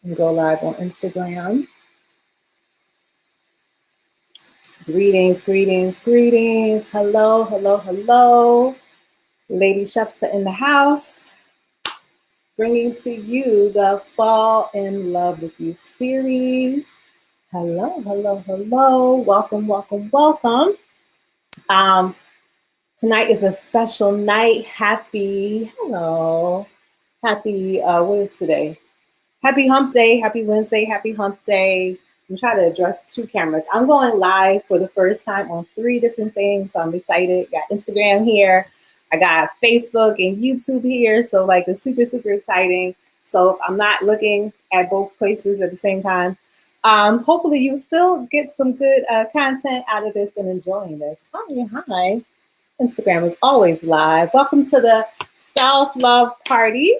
and go live on Instagram. Greetings, greetings, greetings. Hello, hello, hello. Lady Chefs are in the house, bringing to you the Fall in Love with You series. Hello, hello, hello. Welcome, welcome, welcome. Tonight is a special night. Happy what is today? Happy Hump Day, happy Wednesday, happy Hump Day. I'm trying to address two cameras. I'm going live for the first time on 3 different things. So I'm excited. Got Instagram here. I got Facebook and YouTube here. So like it's super, super exciting. So I'm not looking at both places at the same time. Hopefully you still get some good content out of this and enjoying this. Hi. Instagram is always live. Welcome to the Self-Love Party.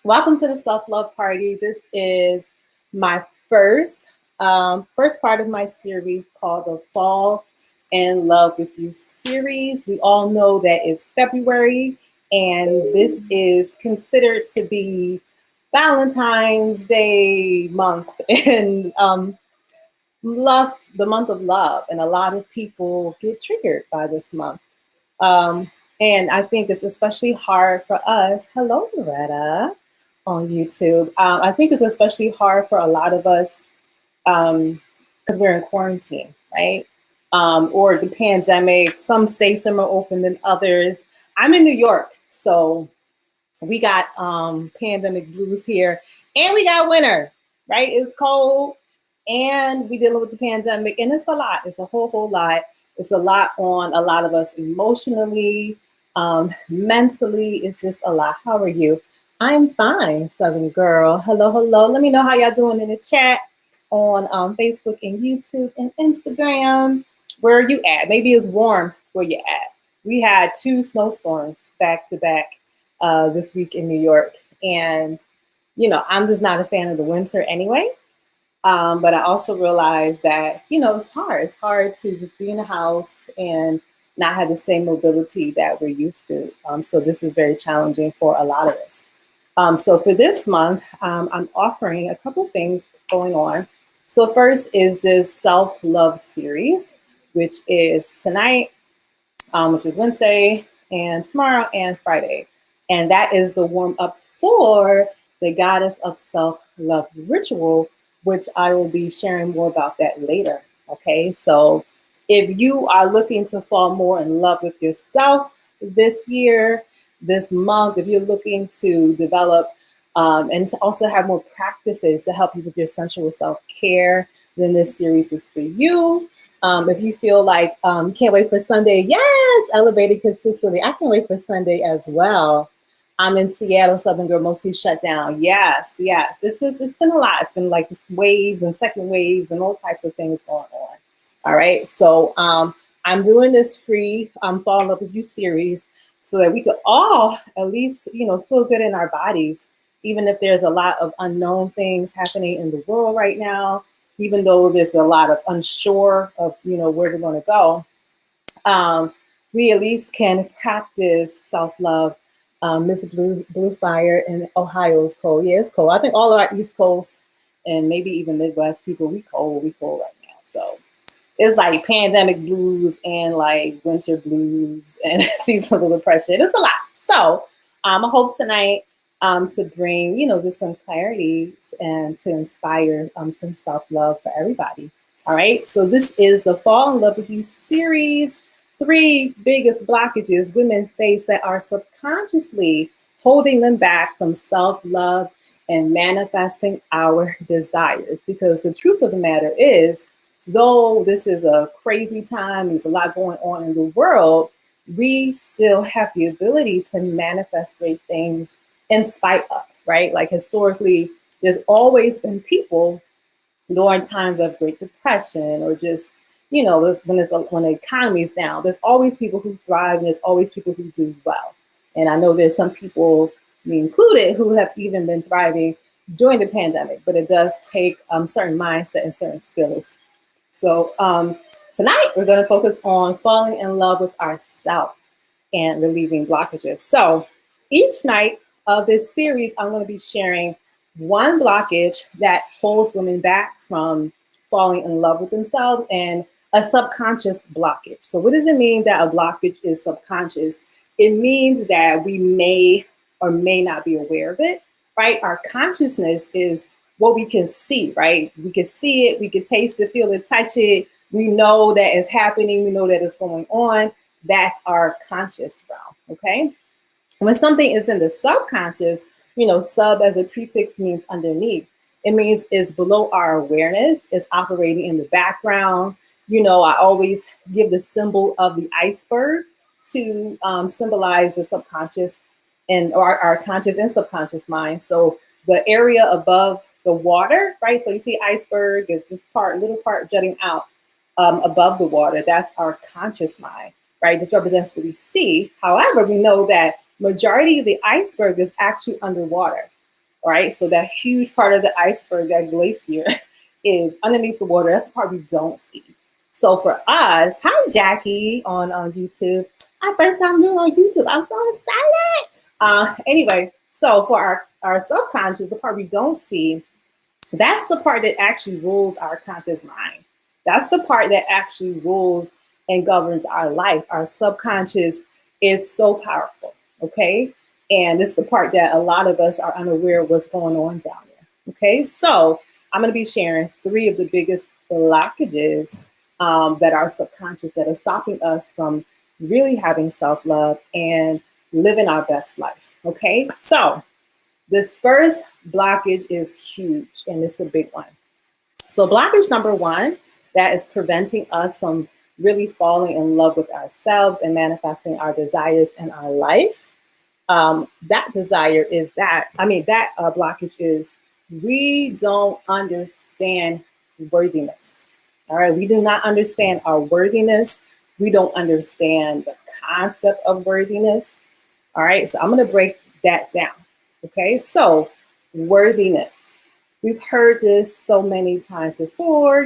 Welcome to the Self-Love Party. This is my first part of my series called the Fall in Love with You series. We all know that it's February, and this is considered to be Valentine's Day month and love, the month of love. And a lot of people get triggered by this month. And I think it's especially hard for us. Hello, Loretta. On YouTube. I think it's especially hard for a lot of us because we're in quarantine, right? Or the pandemic. Some states are more open than others. I'm in New York, so we got pandemic blues here, and we got winter, right? It's cold, and we're dealing with the pandemic, and it's a lot. It's a whole lot. It's a lot on a lot of us emotionally, mentally. It's just a lot. How are you? I'm fine, Southern Girl. Hello, hello. Let me know how y'all doing in the chat on Facebook and YouTube and Instagram. Where are you at? Maybe it's warm where you're at. We had 2 snowstorms back to back this week in New York. And, you know, I'm just not a fan of the winter anyway. But I also realized that, you know, it's hard. It's hard to just be in the house and not have the same mobility that we're used to. So this is very challenging for a lot of us. So for this month, I'm offering a couple things going on. So first is this self-love series, which is tonight, which is Wednesday, and tomorrow and Friday. And that is the warm up for the Goddess of Self-Love ritual, which I will be sharing more about that later. Okay, so if you are looking to fall more in love with yourself this year, this month, if you're looking to develop and to also have more practices to help you with your sensual self-care, then this series is for you. If you feel like can't wait for Sunday, yes, elevated consistently. I can't wait for Sunday as well. I'm in Seattle, Southern Girl, mostly shut down. Yes. It's been a lot. It's been like this waves and second waves and all types of things going on. All right. So I'm doing this free Fall in Love with You series so that we could all at least, you know, feel good in our bodies, even if there's a lot of unknown things happening in the world right now, even though there's a lot of unsure of, you know, where we're going to go. We at least can practice self-love. Miss Blue Fire in Ohio is cold. Yeah, it's cold. I think all of our East Coast and maybe even Midwest people, we cold right now. So it's like pandemic blues and like winter blues and seasonal depression. It's a lot. So I hope tonight to bring, you know, just some clarity and to inspire some self-love for everybody. All right. So this is the Fall in Love with You series. 3 biggest blockages women face that are subconsciously holding them back from self-love and manifesting our desires. Because the truth of the matter is, though this is a crazy time, there's a lot going on in the world, we still have the ability to manifest great things in spite of, right? Like historically, there's always been people during times of Great Depression or just, you know, when the economy is down, there's always people who thrive and there's always people who do well. And I know there's some people, me included, who have even been thriving during the pandemic, but it does take certain mindset and certain skills. So tonight we're going to focus on falling in love with ourselves and relieving blockages. So each night of this series, I'm going to be sharing one blockage that holds women back from falling in love with themselves, and a subconscious blockage. So what does it mean that a blockage is subconscious? It means that we may or may not be aware of it, right? Our consciousness is what we can see, right? We can see it, we can taste it, feel it, touch it. We know that it's happening, we know that it's going on. That's our conscious realm, okay? When something is in the subconscious, sub as a prefix means underneath. It means it's below our awareness, it's operating in the background. I always give the symbol of the iceberg to symbolize the subconscious and or our conscious and subconscious mind. So the area above the water, right? So you see iceberg is this little part jutting out above the water. That's our conscious mind, right? This represents what we see. However, we know that majority of the iceberg is actually underwater, right? So that huge part of the iceberg, that glacier, is underneath the water. That's the part we don't see. So for us, hi Jackie on YouTube. Our first time doing on YouTube. I'm so excited. Anyway, so for our subconscious, the part we don't see, that's the part that actually rules our conscious mind. That's the part that actually rules and governs our life. Our subconscious is so powerful, okay? And it's the part that a lot of us are unaware of what's going on down there, okay? So I'm going to be sharing 3 of the biggest blockages that are subconscious that are stopping us from really having self-love and living our best life, okay? So this first blockage is huge, and it's a big one. So blockage number 1 that is preventing us from really falling in love with ourselves and manifesting our desires in our life. That blockage is we don't understand worthiness. All right, we do not understand our worthiness. We don't understand the concept of worthiness. All right, so I'm going to break that down. Okay, so worthiness. We've heard this so many times before,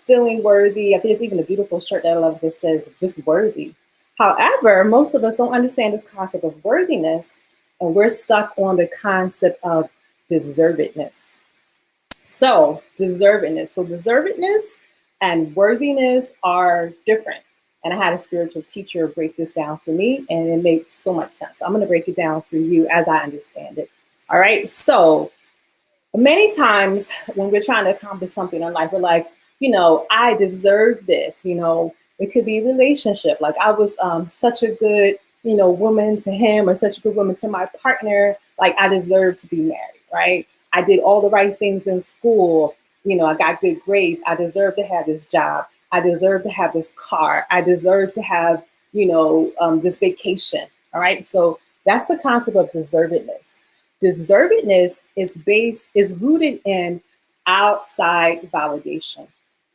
feeling worthy. I think it's even a beautiful shirt that I love that says just worthy. However, most of us don't understand this concept of worthiness, and we're stuck on the concept of deservedness. So deservedness and worthiness are different. And I had a spiritual teacher break this down for me, and it makes so much sense. So I'm going to break it down for you as I understand it. All right. So many times when we're trying to accomplish something in life, we're like, I deserve this. It could be a relationship. Like I was such a good, woman to him, or such a good woman to my partner. Like I deserve to be married, right? I did all the right things in school. I got good grades. I deserve to have this job. I deserve to have this car. I deserve to have, this vacation. All right. So that's the concept of deservedness. Deservedness is rooted in outside validation.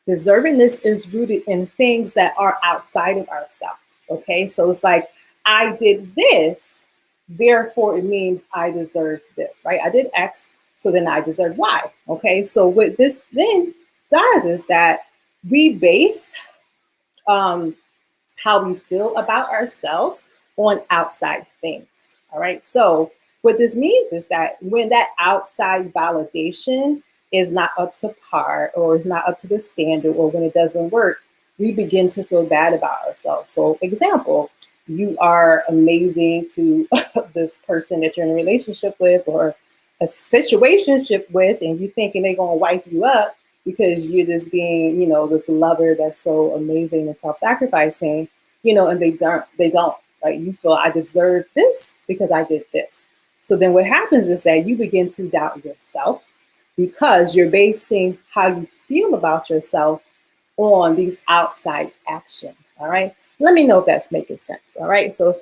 Deservedness is rooted in things that are outside of ourselves. Okay. So it's like, I did this, therefore it means I deserve this, right? I did X, so then I deserve Y. Okay. So what this then does is that we base how we feel about ourselves on outside things. All right. So what this means is that when that outside validation is not up to par, or is not up to the standard, or when it doesn't work, we begin to feel bad about ourselves. So example, you are amazing to this person that you're in a relationship with or a situationship with, and you thinking they're going to wipe you up because you're just being, this lover that's so amazing and self-sacrificing, and they don't, right? You feel I deserve this because I did this. So then what happens is that you begin to doubt yourself because you're basing how you feel about yourself on these outside actions. All right. Let me know if that's making sense. All right. So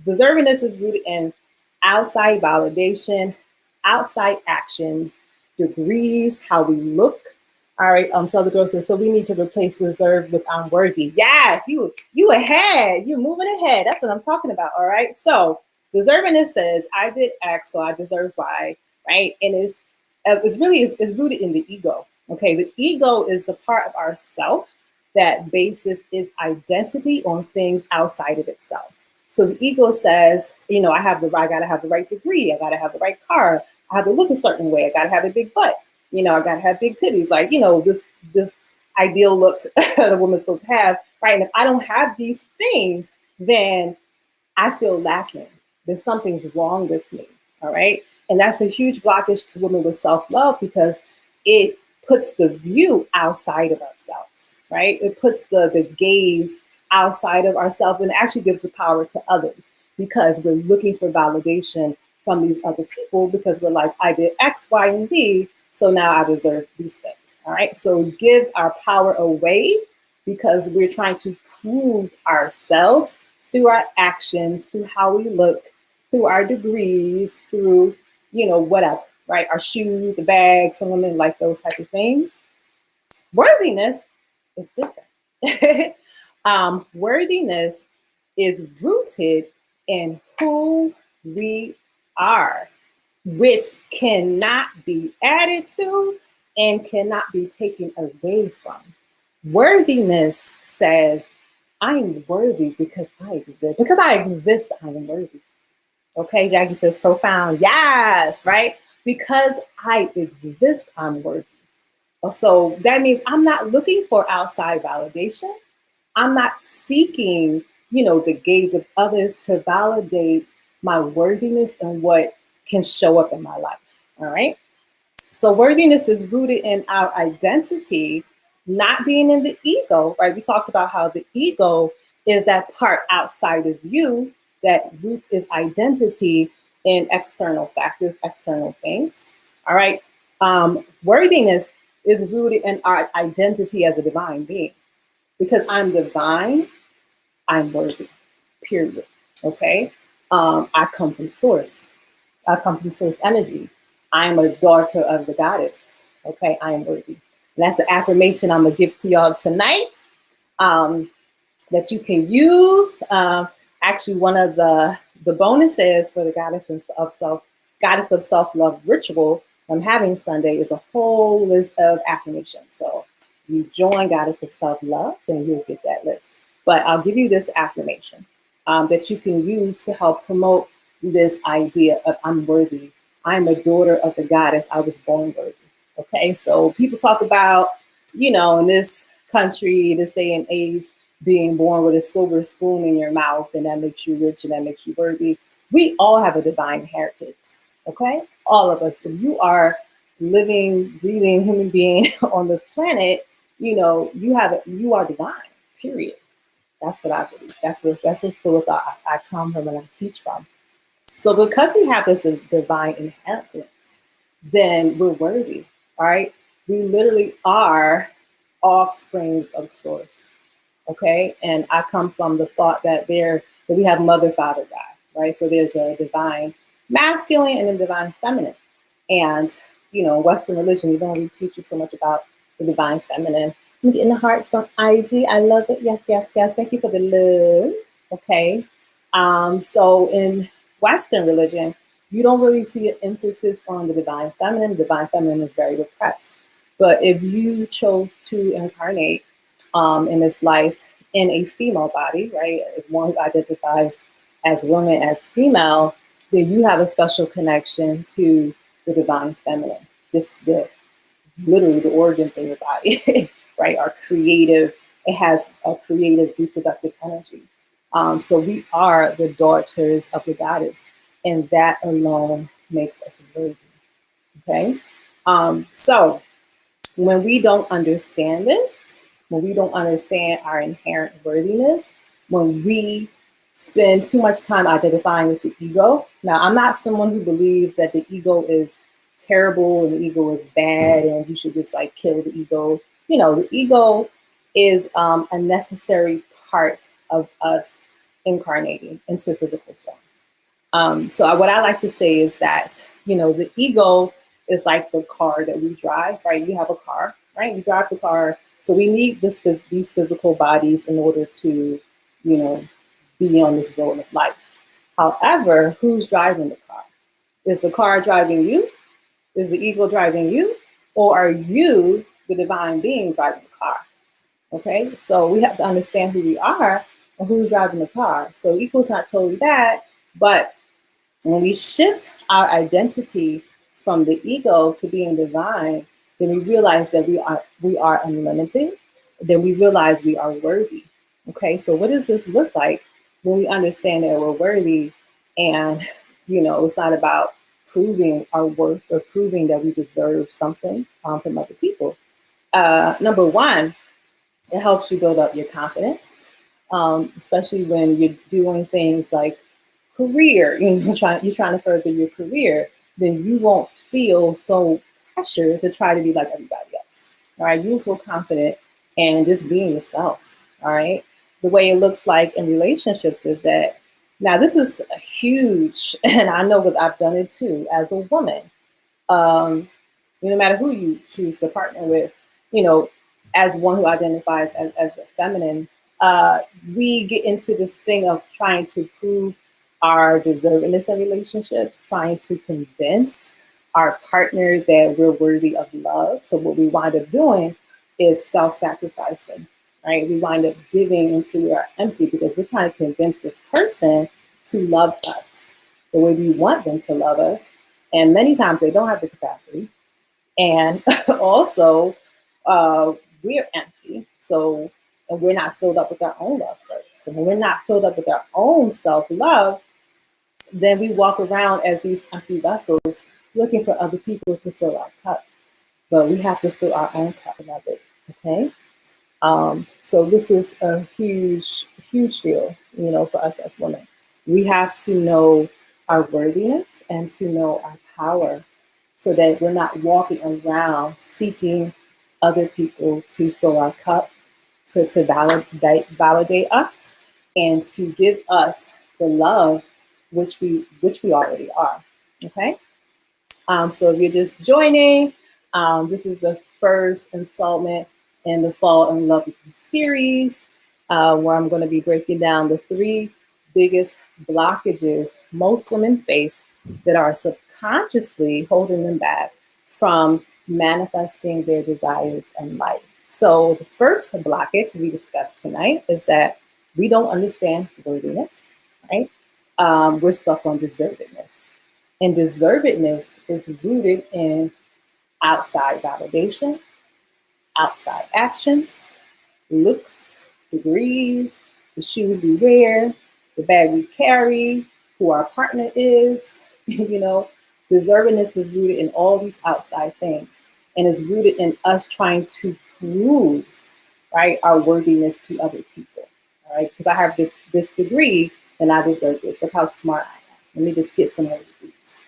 deservingness is rooted in outside validation, outside actions, degrees, how we look. All right. So the girl says, so we need to replace deserve with unworthy. Yes, you ahead. You're moving ahead. That's what I'm talking about. All right. So deservingness says I did X, so I deserve Y. Right. And it's rooted in the ego. Okay. The ego is the part of ourself that bases its identity on things outside of itself. So the ego says, I gotta have the right degree. I gotta have the right car. I have to look a certain way. I got to have a big butt. I got to have big titties. Like, this ideal look that a woman's supposed to have, right? And if I don't have these things, then I feel lacking. Then something's wrong with me, all right? And that's a huge blockage to women with self-love because it puts the view outside of ourselves, right? It puts the gaze outside of ourselves and actually gives the power to others because we're looking for validation from these other people because we're like, I did X, Y, and Z, so now I deserve these things, all right? So it gives our power away because we're trying to prove ourselves through our actions, through how we look, through our degrees, through, whatever, right? Our shoes, the bags, some women like those type of things. Worthiness is different. Worthiness is rooted in who we are, which cannot be added to and cannot be taken away from. Worthiness says, I'm worthy because I exist. Because I exist, I am worthy. Okay, Jackie says profound. Yes, right? Because I exist, I'm worthy. So that means I'm not looking for outside validation. I'm not seeking, the gaze of others to validate my worthiness and what can show up in my life. All right. So worthiness is rooted in our identity, not being in the ego, right? We talked about how the ego is that part outside of you that roots its identity in external factors, external things. All right. Worthiness is rooted in our identity as a divine being. Because I'm divine, I'm worthy, period. Okay. I come from source. I come from source energy. I am a daughter of the goddess. Okay, I am worthy. And that's the affirmation I'm gonna give to y'all tonight. That you can use. Actually, one of the bonuses for the goddess of self-love ritual I'm having Sunday is a whole list of affirmations. So you join Goddess of Self-Love, then you'll get that list. But I'll give you this affirmation that you can use to help promote this idea of I'm worthy. I'm a daughter of the goddess. I was born worthy. Okay, so people talk about, in this country, this day and age, being born with a silver spoon in your mouth, and that makes you rich and that makes you worthy. We all have a divine inheritance. Okay, all of us. If you are living, breathing human being on this planet, you are divine. Period. That's what I believe. That's the school of thought I come from and I teach from. So because we have this divine inheritance, then we're worthy. All right. We literally are offsprings of source. Okay. And I come from the thought that we have mother, father, God, right? So there's a divine masculine and a divine feminine. And, Western religion, we don't really teach you so much about the divine feminine. I'm getting the hearts on IG. I love it. Yes, yes, yes. Thank you for the love. Okay. So in Western religion, you don't really see an emphasis on the divine feminine. The divine feminine is very repressed. But if you chose to incarnate in this life in a female body, right, as one who identifies as woman, as female, then you have a special connection to the divine feminine. Just literally the organs in your body, right, are creative. It has a creative reproductive energy. So we are the daughters of the goddess, and that alone makes us worthy. Okay. So when we don't understand this, when we don't understand our inherent worthiness, when we spend too much time identifying with the ego. Now, I'm not someone who believes that the ego is terrible and the ego is bad and you should just kill the ego. The ego is a necessary part of us incarnating into physical form. So what I like to say is that, the ego is like the car that we drive, right? You have a car, right? You drive the car. So we need these physical bodies in order to, be on this road of life. However, who's driving the car? Is the car driving you? Is the ego driving you? Or are you, the divine being, driving the car? Okay, so we have to understand who we are and who's driving the car. So ego's not totally bad, but when we shift our identity from the ego to being divine, then we realize that we are unlimited. Then we realize we are worthy. Okay, so what does this look like when we understand that we're worthy? And it's not about proving our worth or proving that we deserve something from other people. Number one, it helps you build up your confidence, especially when you're doing things like career. You're trying to further your career. Then you won't feel so pressured to try to be like everybody else. All right, you'll feel confident and just being yourself. All right. The way it looks like in relationships is that now this is a huge, and I know because I've done it too as a woman. No matter who you choose to partner with, you know, as one who identifies as a feminine, we get into this thing of trying to prove our deservedness in relationships, trying to convince our partner that we're worthy of love. So what we wind up doing is self-sacrificing, right? We wind up giving until we are empty because we're trying to convince this person to love us the way we want them to love us. And many times they don't have the capacity. And also, we're empty. So, and we're not filled up with our own love first. So when we're not filled up with our own self-love, then we walk around as these empty vessels looking for other people to fill our cup. But we have to fill our own cup, beloved. Okay? So this is a huge, huge deal, for us as women. We have to know our worthiness and to know our power so that we're not walking around seeking other people to fill our cup, to validate us and to give us the love which we already are. Okay? So if you're just joining, this is the first installment in the Fall in Love with You series, where I'm going to be breaking down the 3 biggest blockages most women face that are subconsciously holding them back from manifesting their desires in life. So the first blockage we discussed tonight is that we don't understand worthiness, right? We're stuck on deservedness. And deservedness is rooted in outside validation, outside actions, looks, degrees, the shoes we wear, the bag we carry, who our partner is. Deservedness is rooted in all these outside things and is rooted in us trying to prove, right, our worthiness to other people. All right, because I have this degree and I deserve this. Look how smart I am. Let me just get some more degrees.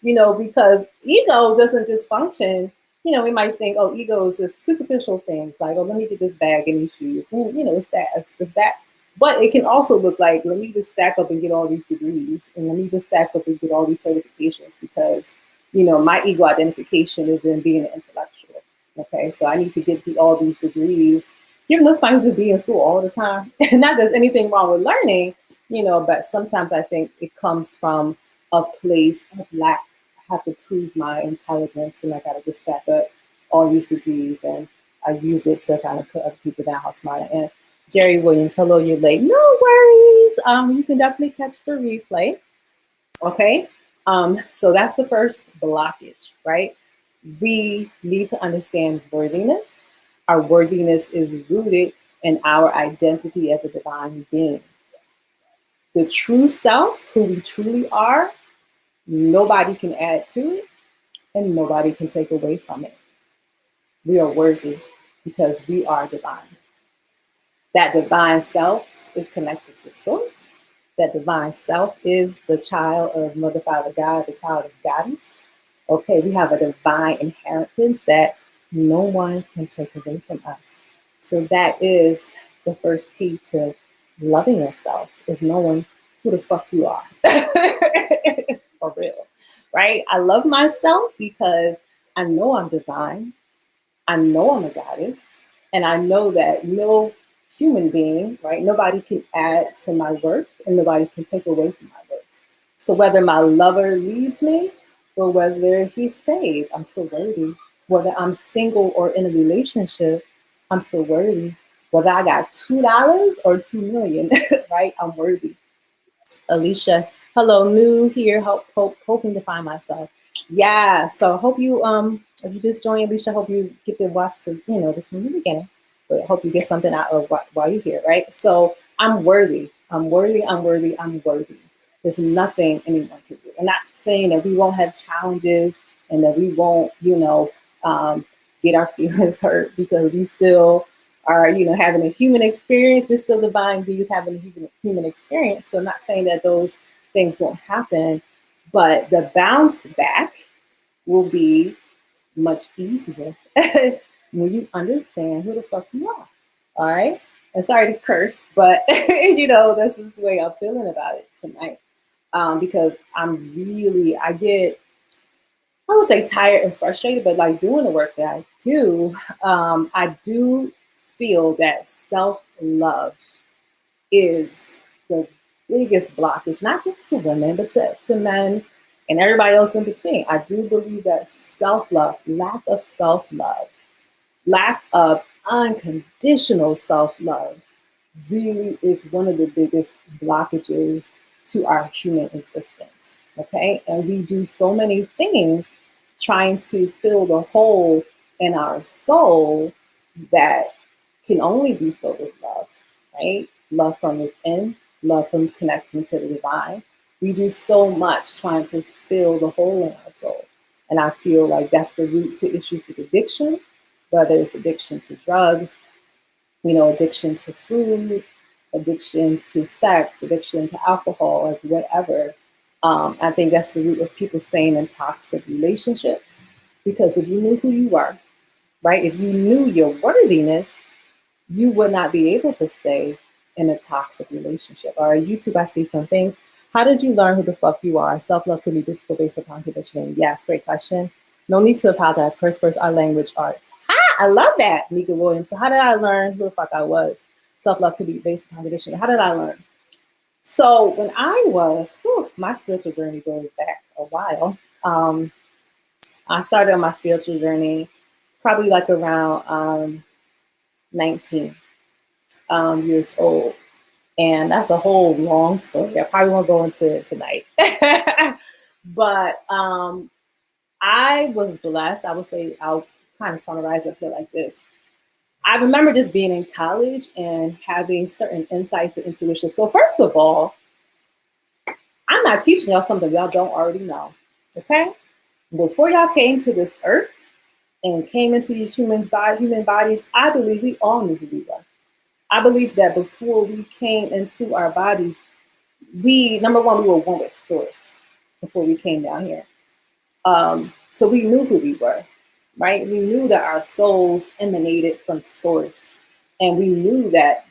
Because ego doesn't just function. We might think, oh, ego is just superficial things like, oh, let me get this bag and these shoes. It's that. But it can also look like, let me just stack up and get all these degrees, and let me just stack up and get all these certifications because, my ego identification is in being an intellectual. Okay, so I need to get all these degrees. Those people just be in school all the time. And not there's anything wrong with learning, but sometimes I think it comes from a place of lack. I have to prove my intelligence, and I got to just stack up all these degrees, and I use it to kind of put other people down how smart I am. Jerry Williams, hello, you're late. No worries. You can definitely catch the replay. Okay. So that's the first blockage, right? We need to understand worthiness. Our worthiness is rooted in our identity as a divine being. The true self, who we truly are, nobody can add to it and nobody can take away from it. We are worthy because we are divine. That divine self is connected to source. That divine self is the child of Mother, Father, God, the child of Goddess. Okay, we have a divine inheritance that no one can take away from us. So that is the first key to loving yourself, is knowing who the fuck you are. For real, right? I love myself because I know I'm divine. I know I'm a goddess. And I know that no human being, right? Nobody can add to my worth and nobody can take away from my worth. So whether my lover leaves me or whether he stays, I'm still worthy. Whether I'm single or in a relationship, I'm still worthy. Whether I got $2 or 2 million, right? I'm worthy. Alicia, hello, new here, hoping to find myself. Yeah, so I hope you if you just joined, Alicia, I hope you get to watch the this from the beginning. But I hope you get something out of while you're here, right? So I'm worthy. I'm worthy. I'm worthy. I'm worthy. There's nothing anyone can do. I'm not saying that we won't have challenges and that we won't, get our feelings hurt because we still are, having a human experience. We're still divine beings having a human experience. So I'm not saying that those things won't happen, but the bounce back will be much easier when you understand who the fuck you are. All right. And sorry to curse, but this is the way I'm feeling about it tonight. Because I would say tired and frustrated, but like doing the work that I do feel that self love is the biggest blockage, not just to women, but to men and everybody else in between. I do believe that self love, lack of unconditional self love really is one of the biggest blockages to our human existence. Okay. And we do so many things trying to fill the hole in our soul that can only be filled with love, right? Love from within, love from connecting to the divine. We do so much trying to fill the hole in our soul. And I feel like that's the root to issues with addiction, whether it's addiction to drugs, addiction to food, addiction to sex, addiction to alcohol, like whatever. I think that's the root of people staying in toxic relationships. Because if you knew who you are, right? If you knew your worthiness, you would not be able to stay in a toxic relationship. Or YouTube, I see some things. How did you learn who the fuck you are? Self-love can be difficult based upon conditioning. Yes, great question. No need to apologize. Curse words are language arts. I love that, Mika Williams. So how did I learn who the fuck I was? Self-love could be based upon conditioning. How did I learn? So when I was, my spiritual journey goes back a while. I started on my spiritual journey probably like around 19 years old. And that's a whole long story. I probably won't go into it tonight. But I was blessed. I would say I'll kind of summarize it here like this. I remember just being in college and having certain insights and intuition. So first of all, I'm not teaching y'all something y'all don't already know. Okay? Before y'all came to this earth and came into these human bodies, I believe we all knew who we were. I believe that before we came into our bodies, number one, we were one with source before we came down here. So we knew who we were, right? We knew that our souls emanated from source. And we knew that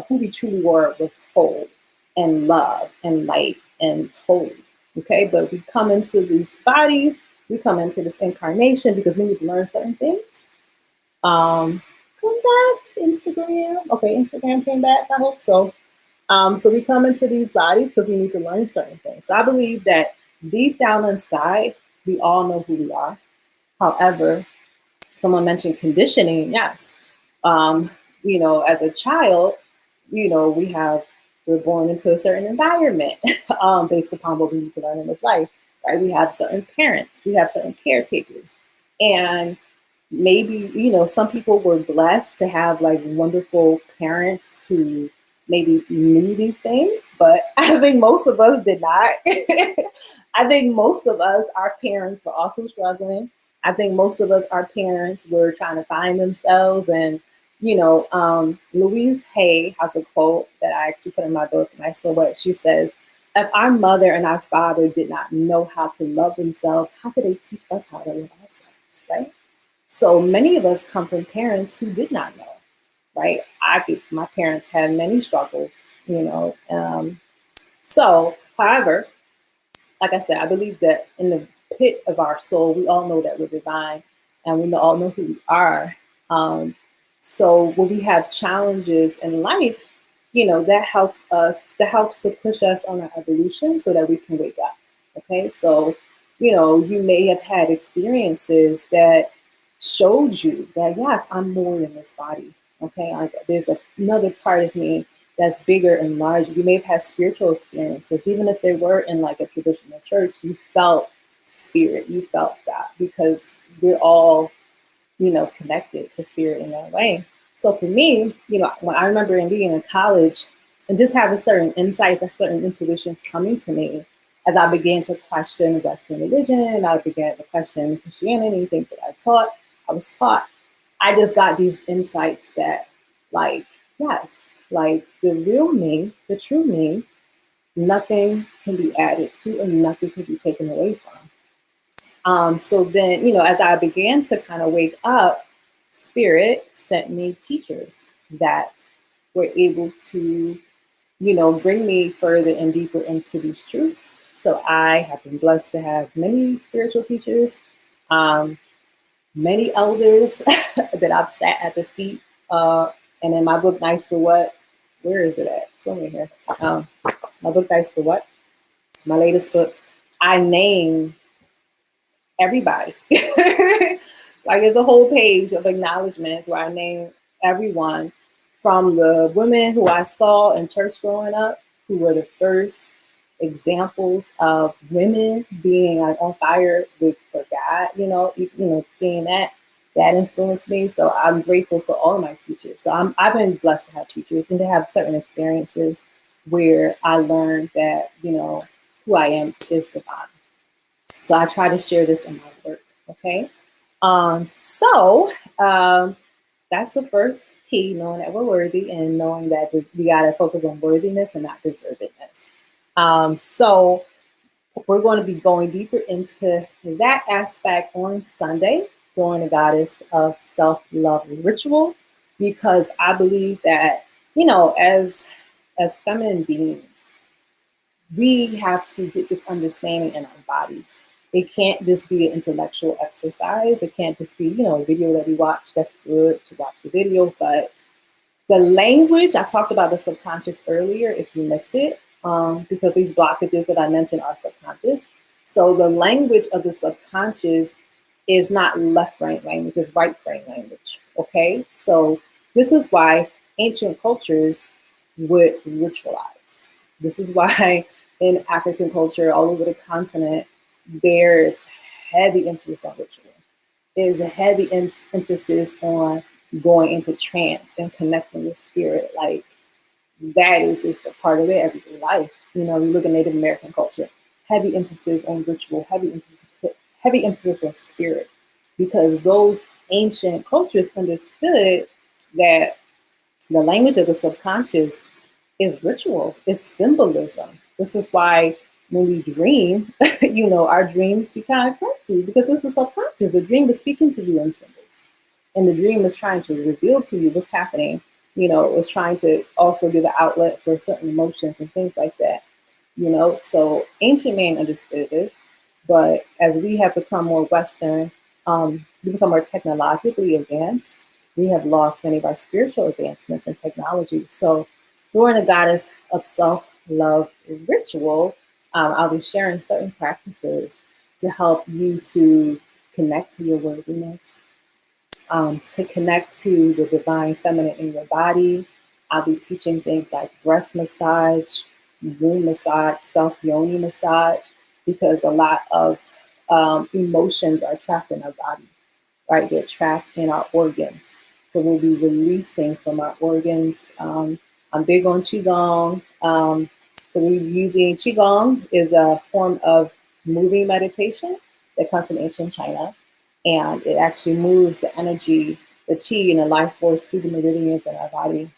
who we truly were was whole and love and light and holy. Okay, but we come into these bodies, we come into this incarnation because we need to learn certain things. Come back, Instagram. Okay, Instagram came back, I hope so. So we come into these bodies because we need to learn certain things. So I believe that deep down inside, we all know who we are. However, someone mentioned conditioning. Yes. As a child, we're born into a certain environment based upon what we need to learn in this life, right? We have certain parents, we have certain caretakers. And maybe, some people were blessed to have like wonderful parents who maybe knew these things, but I think most of us did not. I think most of us, our parents were also struggling. I think most of us, our parents were trying to find themselves. And, Louise Hay has a quote that I actually put in my book, and I saw what she says. If our mother and our father did not know how to love themselves, how could they teach us how to love ourselves, right? So many of us come from parents who did not know, right? My parents had many struggles, however, like I said, I believe that in the pit of our soul, we all know that we're divine and we all know who we are. So when we have challenges in life, that helps to push us on our evolution so that we can wake up. Okay. So, you may have had experiences that showed you that, yes, I'm more than this body. Okay. Like there's another part of me that's bigger and larger. You may have had spiritual experiences, even if they were in like a traditional church, you felt spirit. You felt that because we're all, connected to spirit in that way. So for me, when I remember being in college and just having certain insights and certain intuitions coming to me as I began to question Western religion, I began to question Christianity, things that I was taught. I just got these insights that, like, yes, like the real me, the true me, nothing can be added to and nothing can be taken away from. So then, as I began to kind of wake up, Spirit sent me teachers that were able to, bring me further and deeper into these truths. So I have been blessed to have many spiritual teachers, many elders that I've sat at the feet. And in my book, Nice for What? Where is it at? Somewhere here. My book, Nice for What? My latest book, I name everybody. Like there's a whole page of acknowledgments where I name everyone from the women who I saw in church growing up, who were the first examples of women being like on fire for God, seeing that influenced me. So I'm grateful for all of my teachers. So I've been blessed to have teachers and to have certain experiences where I learned that, who I am is divine. So I try to share this in my work, okay? That's the first key, knowing that we're worthy and knowing that we got to focus on worthiness and not deservedness. So we're going to be going deeper into that aspect on Sunday during the Goddess of Self-Love Ritual, because I believe that, as feminine beings, we have to get this understanding in our bodies. It can't just be an intellectual exercise. It can't just be, a video that we watch. That's good to watch the video, but the language, I talked about the subconscious earlier, if you missed it, because these blockages that I mentioned are subconscious. So the language of the subconscious is not left brain language, it's right brain language, okay? So this is why ancient cultures would ritualize. This is why in African culture, all over the continent, there's heavy emphasis on ritual. There's a heavy emphasis on going into trance and connecting with spirit. Like that is just a part of their everyday life. You look at Native American culture, heavy emphasis on ritual, heavy emphasis on spirit, because those ancient cultures understood that the language of the subconscious is ritual, is symbolism. This is why when we dream, our dreams be kind of crazy because this is subconscious. The dream is speaking to you in symbols. And the dream is trying to reveal to you what's happening. It's trying to also give an outlet for certain emotions and things like that. So ancient man understood this, but as we have become more Western, we become more technologically advanced, we have lost many of our spiritual advancements in technology. So during the Goddess of Self-Love Ritual, I'll be sharing certain practices to help you to connect to your worthiness, to connect to the divine feminine in your body. I'll be teaching things like breast massage, womb massage, self-yoni massage, because a lot of emotions are trapped in our body, right? They're trapped in our organs. So we'll be releasing from our organs. I'm big on Qigong. So we're using Qigong is a form of moving meditation that comes from ancient China. And it actually moves the energy, the Qi and the life force through the meridians in our body.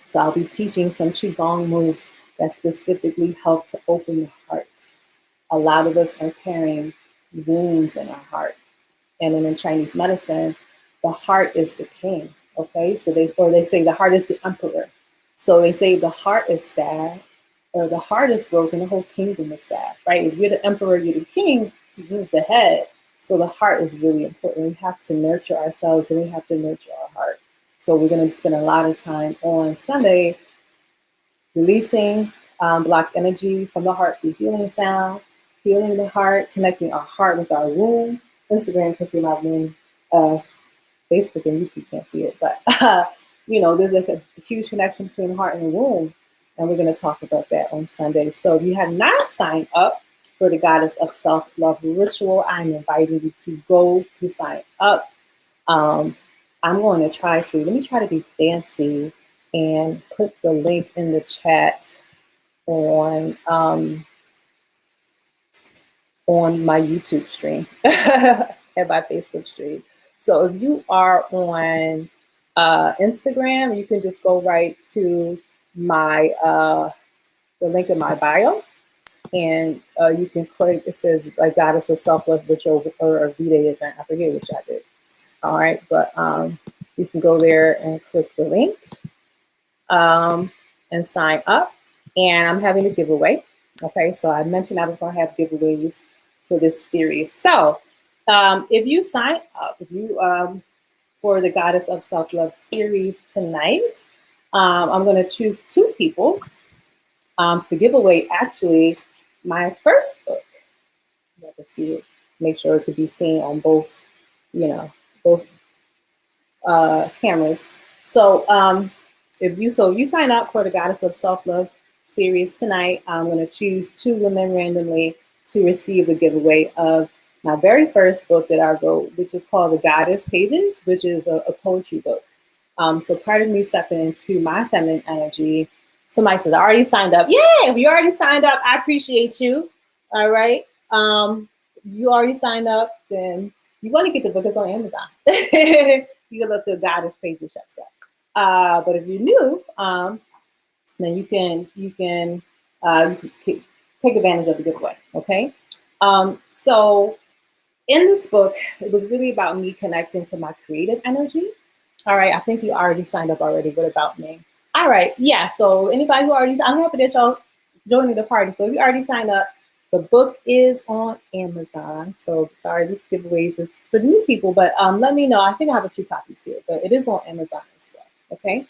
So I'll be teaching some Qigong moves that specifically help to open the heart. A lot of us are carrying wounds in our heart. And then in Chinese medicine, the heart is the king, okay? So they say the heart is the emperor. So they say the heart is sad, or the heart is broken, the whole kingdom is sad, right? If you're the emperor, you're the king, this is the head. So the heart is really important. We have to nurture ourselves and we have to nurture our heart. So we're going to spend a lot of time on Sunday releasing blocked energy from the heart through healing sound, healing the heart, connecting our heart with our womb. Instagram can see my womb. Facebook and YouTube can't see it, but there's like a huge connection between the heart and the womb. And we're going to talk about that on Sunday. So if you have not signed up for the Goddess of Self-Love Ritual. I'm inviting you to go to sign up. I'm going to try to, let me try to be fancy and put the link in the chat on my YouTube stream and my Facebook stream. So if you are on Instagram, you can just go right to my the link in my bio, and you can click. It says like Goddess of Self-Love Ritual or a V-Day event. I forget which I did. All right, but you can go there and click the link and sign up. And I'm having a giveaway. Okay, so I mentioned I was going to have giveaways for this series. So if you sign up, if you for the Goddess of Self-Love series tonight, I'm going to choose 2 people to give away actually my first book. You have to see it, make sure it could be seen on both, both cameras. So if you sign up for the Goddess of Self-Love series tonight, I'm going to choose 2 women randomly to receive the giveaway of my very first book that I wrote, which is called The Goddess Pages, which is a poetry book. So part of me stepping into my feminine energy. Somebody said, I already signed up. Yeah, if you already signed up, I appreciate you. All right. You already signed up, then you want to get the book. It's on Amazon. You can look at Goddess Pages yourself. But if you're new, then you can take advantage of the giveaway. Okay. So in this book, it was really about me connecting to my creative energy. All right. I think you already signed up already. What about me? All right. Yeah. So anybody who already, I'm happy that y'all joining the party. So if you already signed up, the book is on Amazon. So sorry, this giveaway is for new people, but let me know. I think I have a few copies here, but it is on Amazon as well. Okay.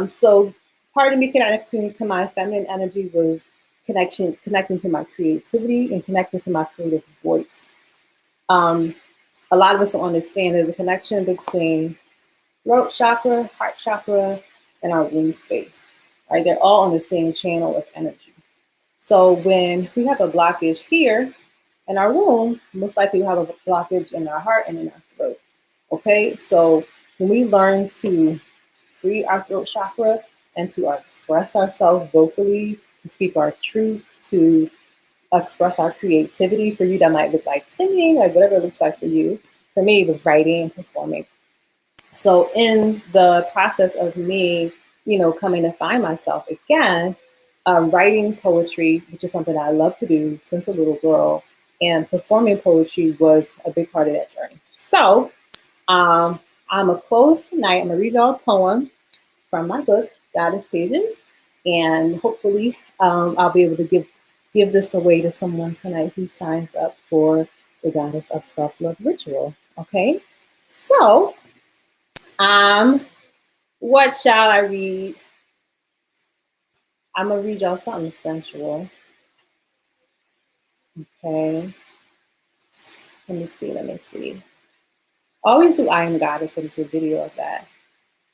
So part of me connecting to my feminine energy was connecting to my creativity and connecting to my creative voice. A lot of us don't understand there's a connection between throat chakra, heart chakra, and our womb space. Right? They're all on the same channel of energy. So when we have a blockage here in our womb, most likely we have a blockage in our heart and in our throat. Okay, so when we learn to free our throat chakra and to express ourselves vocally, to speak our truth, to express our creativity, for you that might look like singing, like whatever it looks like for you. For me, it was writing and performing. So in the process of me, coming to find myself again, writing poetry, which is something I love to do since a little girl, and performing poetry was a big part of that journey. So I'm going to close tonight. I'm going to read y'all a poem from my book, Goddess Pages, and hopefully I'll be able to give this away to someone tonight who signs up for the Goddess of Self-Love Ritual. Okay, so what shall I read? I'm gonna read y'all something sensual. Okay, let me see. Always do I Am Goddess, so there's a video of that.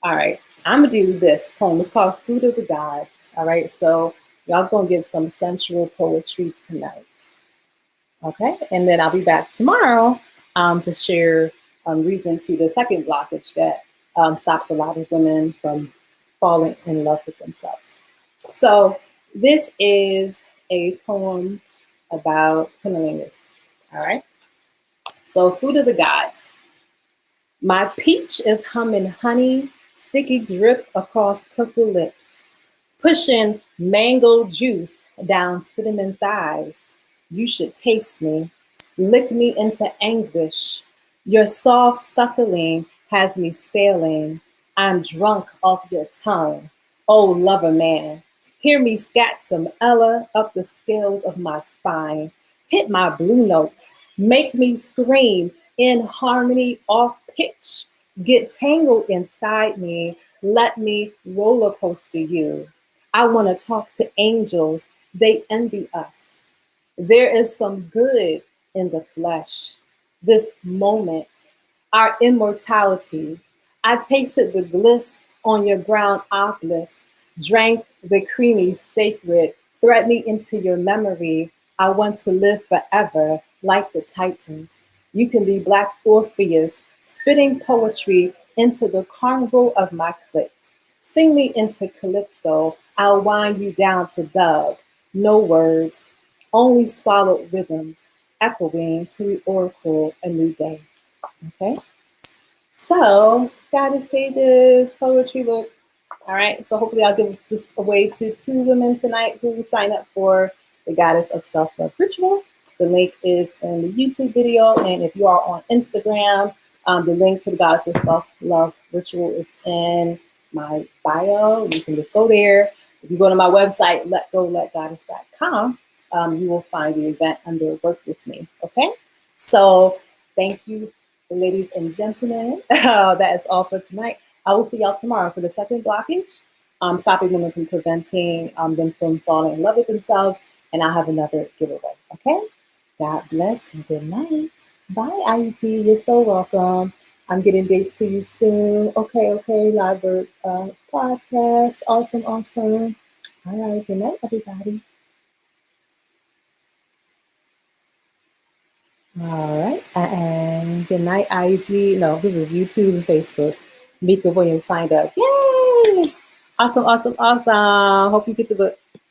All right, I'm gonna do this poem. It's called Fruit of the Gods. All right, so y'all gonna get some sensual poetry tonight. Okay, and then I'll be back tomorrow to share reason to the second blockage that stops a lot of women from falling in love with themselves. So this is a poem about Kundalini. All right, so Fruit of the Gods. My peach is humming honey, sticky drip across purple lips, pushing mango juice down cinnamon thighs. You should taste me, lick me into anguish. Your soft suckling has me sailing. I'm drunk off your tongue, oh lover man. Hear me scat some Ella up the scales of my spine. Hit my blue note, make me scream in harmony off pitch. Get tangled inside me, let me roller coaster you. I want to talk to angels, they envy us. There is some good in the flesh. This moment, our immortality. I tasted the bliss on your brown obelisk, drank the creamy sacred, thread me into your memory. I want to live forever like the Titans. You can be Black Orpheus, spitting poetry into the carnival of my clit. Sing me into calypso, I'll wind you down to dub. No words, only swallowed rhythms, echoing to the oracle a new day. Okay? So, Goddess Pages, poetry book. All right, so hopefully I'll give this away to 2 women tonight who sign up for the Goddess of Self-Love Ritual. The link is in the YouTube video, and if you are on Instagram, the link to the Goddess of Self-Love Ritual is in my bio. You can just go there. If you go to my website, letgoletgoddess.com, you will find the event under Work With Me, okay? So thank you, ladies and gentlemen. That is all for tonight. I will see y'all tomorrow for the second blockage, stopping women from preventing them from falling in love with themselves, and I'll have another giveaway, okay? God bless and good night. Bye, IG. You're so welcome. I'm getting dates to you soon. Okay, live podcast. Awesome. All right, good night, everybody. All right, and good night, IG. No, this is YouTube and Facebook. Mika Williams signed up. Yay! Awesome. Hope you get the book.